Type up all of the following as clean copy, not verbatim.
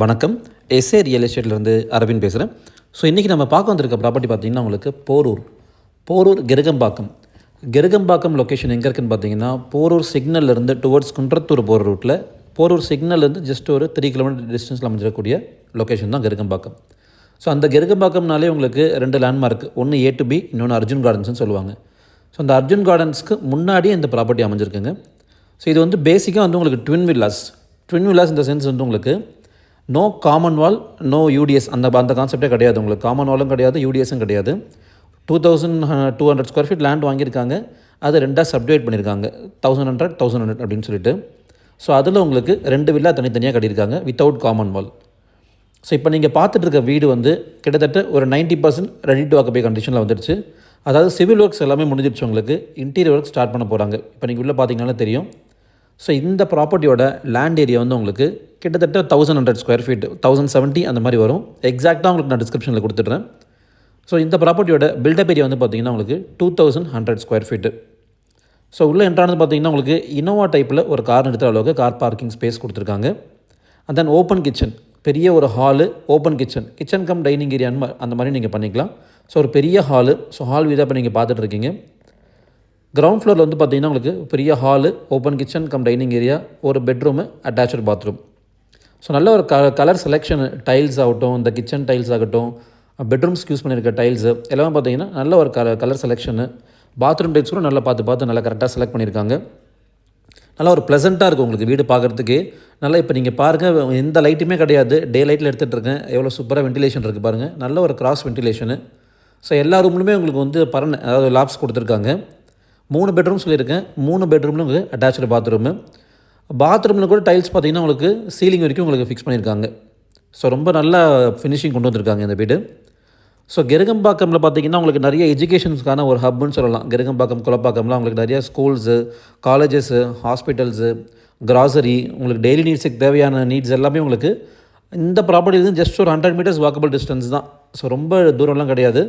வணக்கம். S A real எஸ்டேட்லேருந்து Aravind பேசுகிறேன். So இன்றைக்கி நம்ம பார்க்க வந்திருக்க ப்ராப்பர்ட்டி பார்த்திங்கன்னா உங்களுக்கு போரூர் கெருகம்பாக்கம் லொக்கேஷன் எங்கே இருக்குதுன்னு பார்த்தீங்கன்னா போரூர் சிக்னல்லேருந்து டுவர்ட்ஸ் குன்றத்தூர் போகிற ரூட்டில் போரூர் சிக்னல்லேருந்து ஜஸ்ட் ஒரு 3 கிலோமீட்டர் டிஸ்டன்ஸில் அமைஞ்சிடக்கூடிய லொக்கேஷன் தான் கெருகம்பாக்கம். ஸோ அந்த கெருகம்பாக்கம்னாலே உங்களுக்கு 2 லேண்ட்மார்க், ஒன்று A to B, இன்னொன்று அர்ஜுன் கார்டன்ஸ்னு சொல்லுவாங்க. ஸோ அந்த அர்ஜுன் கார்டன்ஸ்க்கு முன்னாடியே இந்த ப்ராப்பர்ட்டி அமைஞ்சிருக்குங்க. ஸோ இது வந்து பேசிக்காக வந்து உங்களுக்கு ட்வின் வில்லாஸ் இந்த சென்ஸ் வந்து உங்களுக்கு நோ காமன் வால், நோ யூடிஎஸ், அந்த கான்செப்டே கிடையாது. உங்களுக்கு காமன் வாலும் கிடையாது, யூடிஎஸும் கிடையாது. 2200 ஸ்கொயர் ஃபீட் லேண்ட் வாங்கியிருக்காங்க. அது 2ஆக சப்டிவைட் பண்ணியிருக்காங்க, 1100 அப்படின்னு சொல்லிட்டு. ஸோ அதில் உங்களுக்கு 2 வில்லா தனித்தனியாக கட்டியிருக்காங்க வித்தவுட் காமன் வால். ஸோ இப்போ நீங்கள் பார்த்துட்டு இருக்க வீடு வந்து கிட்டத்தட்ட ஒரு 90% ரெடி டு ஆக்குபை கண்டிஷனில் வந்துடுச்சு. அதாவது சிவில் ஒர்க்ஸ் எல்லாமே முடிஞ்சிருச்சு. உங்களுக்கு இன்டீரியர் ஒர்க் ஸ்டார்ட் பண்ண போகிறாங்க. இப்போ நீங்கள் உள்ளே பார்த்தீங்கன்னாலே தெரியும். ஸோ இந்த ப்ராப்பர்ட்டியோட லேண்ட் ஏரியா வந்து உங்களுக்கு கிட்டத்தட்ட 1100 ஸ்கொயர் ஃபீட், 1070 அந்த மாதிரி வரும். எக்ஸாக்டாக உங்களுக்கு நான் டிஸ்கிரிப்ஷனில் கொடுத்துட்றேன். ஸோ இந்த ப்ராப்பர்ட்டியோட பில்டப் ஏரியா வந்து பார்த்திங்கன்னா உங்களுக்கு 2100 ஸ்கொயர் ஃபீட்டு. ஸோ உள்ளே என்ட்ரானது பார்த்திங்கன்னா உங்களுக்கு இனோவா டைப்பில் ஒரு கார் நிறுத்துற அளவுக்கு கார் பார்க்கிங் ஸ்பேஸ் கொடுத்துருக்காங்க. அண்ட் தென் ஓப்பன் கிச்சன், பெரிய ஒரு hall, open kitchen cum dining ஏரியான்னு அந்த மாதிரி நீங்கள் பண்ணிக்கலாம். ஸோ ஒரு பெரிய ஹாலு. ஸோ ஹால் வீடாக இப்போ நீங்கள் பார்த்துட்ருக்கீங்க. கிரவுண்ட் ஃப்ளோரில் வந்து பார்த்திங்கன்னா உங்களுக்கு பெரிய hall, open kitchen cum dining area, ஒரு பெட்ரூமு, அட்டாச்சு பாத்ரூம். ஸோ நல்ல ஒரு கலர் செலெக்ஷன், டைல்ஸ் ஆகட்டும், இந்த கிச்சன் டைல்ஸ் ஆகட்டும், பெட்ரூம்ஸ்க்கு யூஸ் பண்ணியிருக்க டைல்ஸு எல்லாமே பார்த்திங்கன்னா நல்ல ஒரு கலர் செலெக்ஷனு. பாத்ரூம் டைல்ஸ் கூட நல்லா பார்த்து நல்லா கரெக்டாக செலக்ட் பண்ணியிருக்காங்க. நல்லா ஒரு ப்ளசண்ட்டாக இருக்கும் உங்களுக்கு வீடு பார்க்குறதுக்கு. நல்லா இப்போ நீங்கள் பாருங்கள், எந்த லைட்டுமே கிடையாது, டே லைட்டில் எடுத்துகிட்டு இருக்கேன். எவ்வளோ சூப்பராக வென்டிலேஷன் இருக்குது பாருங்கள். நல்ல ஒரு கிராஸ் வென்டிலேஷனு. ஸோ எல்லா ரூம்லுமே உங்களுக்கு வந்து அதாவது லாப்ஸ் கொடுத்துருக்காங்க. 3 பெட்ரூம் சொல்லியிருக்கேன். 3 பெட்ரூமில் உங்களுக்கு அட்டாச்சு பாத்ரூமில் கூட டைல்ஸ் பார்த்திங்கன்னா உங்களுக்கு சீலிங் வரைக்கும் உங்களுக்கு ஃபிக்ஸ் பண்ணியிருக்காங்க. ஸோ ரொம்ப நல்லா ஃபினிஷிங் கொண்டு வந்திருக்காங்க இந்த வீடு. ஸோ கெருகம்பாக்கமில் பார்த்திங்கன்னா உங்களுக்கு நிறைய எஜுகேஷன்ஸ்க்கான ஒரு ஹப்னு சொல்லலாம். கெருகம்பாக்கம், குளப்பாக்கம்லாம் உங்களுக்கு நிறையா ஸ்கூல்ஸு, காலேஜஸ்ஸு, ஹாஸ்பிட்டல்ஸு, கிராசரி, உங்களுக்கு டெய்லி நீட்ஸுக்கு தேவையான நீட்ஸ் எல்லாமே உங்களுக்கு இந்த ப்ராப்பர்ட்டிலேருந்து ஜஸ்ட் ஒரு 100 மீட்டர்ஸ் வாக்கபிள் டிஸ்டன்ஸ் தான். ஸோ ரொம்ப தூரம்லாம் கிடையாது,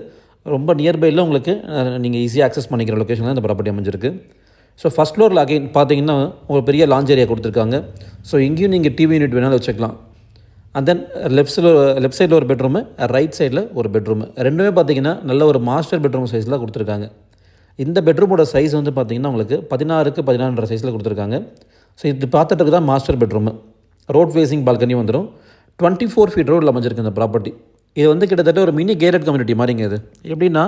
ரொம்ப நியர்பையில் உங்களுக்கு நீங்கள் ஈஸியாக அக்சஸ் பண்ணிக்கிற லொக்கேஷனில் இந்த ப்ராப்பர்ட்டி அமைஞ்சிருக்கு. ஸோ ஃபஸ்ட் ஃப்ளோரில் அகைன் பார்த்தீங்கன்னா ஒரு பெரிய லாஞ்ச் ஏரியா கொடுத்துருக்காங்க. ஸோ இங்கேயும் நீங்கள் டிவி யூனிட் வேணாலும் வச்சுக்கலாம். அண்ட் தென் லெஃப்ட் சைடில் ஒரு பெட்ரூமு, ரைட் சைடில் ஒரு பெட்ரூமு, ரெண்டுமே பார்த்தீங்கன்னா நல்ல ஒரு மாஸ்டர் பெட்ரூம் சைஸில் கொடுத்துருக்காங்க. இந்த பெட்ரூமோட சைஸ் வந்து பார்த்திங்கன்னா உங்களுக்கு 16க்கு 16 சைஸில் கொடுத்துருக்காங்க. ஸோ இது பார்த்துட்டு தான் master bedroom. Road facing balcony வந்துடும். 24 ஃபீட் ரோடில் அமைஞ்சிருக்கு இந்த ப்ராப்பர்ட்டி. இது வந்து கிட்டத்தட்ட ஒரு மினி கேட்டட் கம்யூனிட்டி மாதிரிங்க. இது எப்படின்னா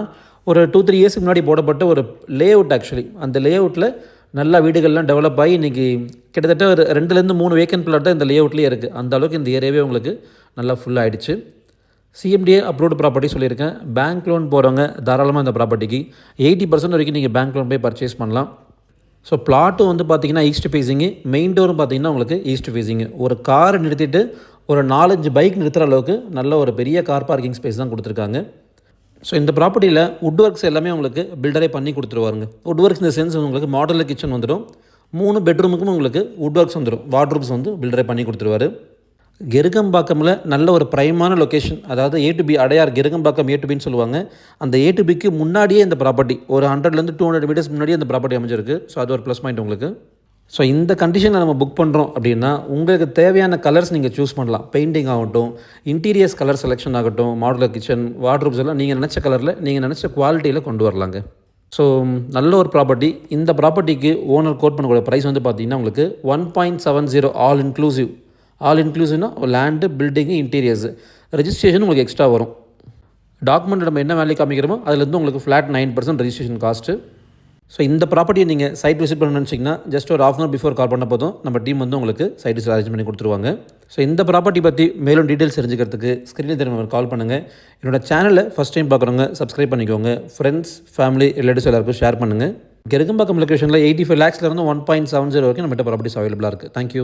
ஒரு 2-3 இயர்ஸ்க்கு முன்னாடி போடப்பட்ட ஒரு லேஅவுட். ஆக்சுவலி அந்த லேஅவுட்டில் நல்லா வீடுகள்லாம் டெவலப் ஆகி இன்றைக்கி கிட்டத்தட்ட ஒரு 2-3 வேக்கன்ட் பிளாட் இந்த லேஅவுட்லேயே இருக்குது. அந்த அளவுக்கு இந்த ஏரியாவே உங்களுக்கு நல்லா ஃபுல் ஆகிடுச்சு. CMDA அப்ரூவ்டு ப்ராப்பர்ட்டி சொல்லியிருக்கேன். பேங்க் லோன் போகிறவங்க தாராளமாக இந்த ப்ராப்பர்ட்டிக்கு 80% வரைக்கும் நீங்கள் பேங்க் லோன் போய் பர்ச்சேஸ் பண்ணலாம். ஸோ பிளாட்டும் வந்து பார்த்திங்கன்னா ஈஸ்ட் ஃபேஸிங்கு, மெயின் டோரும் பார்த்திங்கன்னா உங்களுக்கு ஈஸ்ட் ஃபேஸிங்கு. ஒரு காரை நிறுத்திட்டு ஒரு 4-5 பைக் நிறுத்துகிற அளவுக்கு நல்ல ஒரு பெரிய கார் பார்க்கிங் ஸ்பேஸ் தான் கொடுத்துருக்காங்க. ஸோ இந்த ப்ராப்பர்ட்டியில் வுட் ஒர்க்ஸ் எல்லாமே உங்களுக்கு பில்டரே பண்ணி கொடுத்துருவாருங்க. வுட் ஒர்க்ஸ் இந்த சென்ஸ் உங்களுக்கு மாடலர் கிச்சன் வந்துடும். 3 பெட்ரூமுக்கும் உங்களுக்கு வுட் ஒர்க்ஸ் வந்துடும். வார்ட்ரூப்ஸ் வந்து பில்டரே பண்ணி கொடுத்துருவார். கெருகம்பாக்கமில் நல்ல ஒரு ப்ரைமான லொக்கேஷன். அதாவது A to B, Adyar Kerugambakkam A to Bன்னு சொல்லுவாங்க. அந்த A to Bக்கு முன்னாடியே இந்த ப்ராப்பர்ட்டி ஒரு 100-200 மீட்டர்ஸ் முன்னாடியே இந்த ப்ராப்பர்ட்டி அமைஞ்சிருக்கு. ஸோ அது ஒரு ப்ளஸ் பாயிண்ட் உங்களுக்கு. ஸோ இந்த கண்டிஷனில் நம்ம புக் பண்ணுறோம் அப்படின்னா உங்களுக்கு தேவையான கலர்ஸ் நீங்கள் சூஸ் பண்ணலாம். பெயிண்டிங் ஆகட்டும், இன்டீரியர்ஸ் கலர் செலெக்ஷன் ஆகட்டும், மாடுலர் கிச்சன், வார்ட்ரூப்ஸ் எல்லாம் நீங்கள் நினச்ச கலரில், நீங்கள் நினச்ச குவாலிட்டியில் கொண்டு வரலாங்க. ஸோ நல்ல ஒரு ப்ராப்பர்ட்டி. இந்த ப்ராப்பர்ட்டிக்கு ஓனர் கோட் பண்ணக்கூடிய ப்ரைஸ் வந்து பார்த்திங்கன்னா உங்களுக்கு 1.70 ஆல் இன்க்ளூசிவ்னா லேண்டு, பில்டிங்கு, இன்டீரியர்ஸு, ரெஜிஸ்ட்ரேஷன் உங்களுக்கு எக்ஸ்ட்ரா வரும். டாக்குமெண்ட் நம்ம என்ன வேல்யூ காமிக்கிறோமோ அதுலேருந்து உங்களுக்கு ஃப்ளாட் 9% ரெஜிஸ்ட்ரேஷன் காஸ்ட்டு. ஸோ இந்த ப்ராப்பர்ட்டியை நீங்கள் சைட் விசிட் பண்ணணும்னு நினச்சிங்கன்னா ஜஸ்ட் ஒரு 1/2 hour பிஃபோர் கால் பண்ண போதும் நம்ம டீம் வந்து உங்களுக்கு சைட் விசிட் அரேஞ்ச் பண்ணி கொடுத்துருவாங்க. ஸோ இந்த ப்ராப்பர்ட்டி பற்றி மேலும் டீட்டெயில்ஸ் தெரிஞ்சுக்கிறதுக்கு ஸ்க்ரீனில் திரும்ப கால் பண்ணுங்கள். என்னோட சேனலை ஃபஸ்ட் டைம் பார்க்குறவங்க சப்ஸ்கிரைப் பண்ணிக்கோங்க. ஃப்ரெண்ட்ஸ், ஃபேமிலி, ரிலேட்டிவ்ஸ் எல்லாருக்கும் ஷேர் பண்ணுங்கள். கெருகம்பாக்கம் லொக்கேஷனில் 85 lakhsலேருந்து 1.70 வரைக்கும் நம்மகிட்ட ப்ராப்பர்ட்டிஸ் அவைலபிளாக இருக்குது. தேங்க்யூ.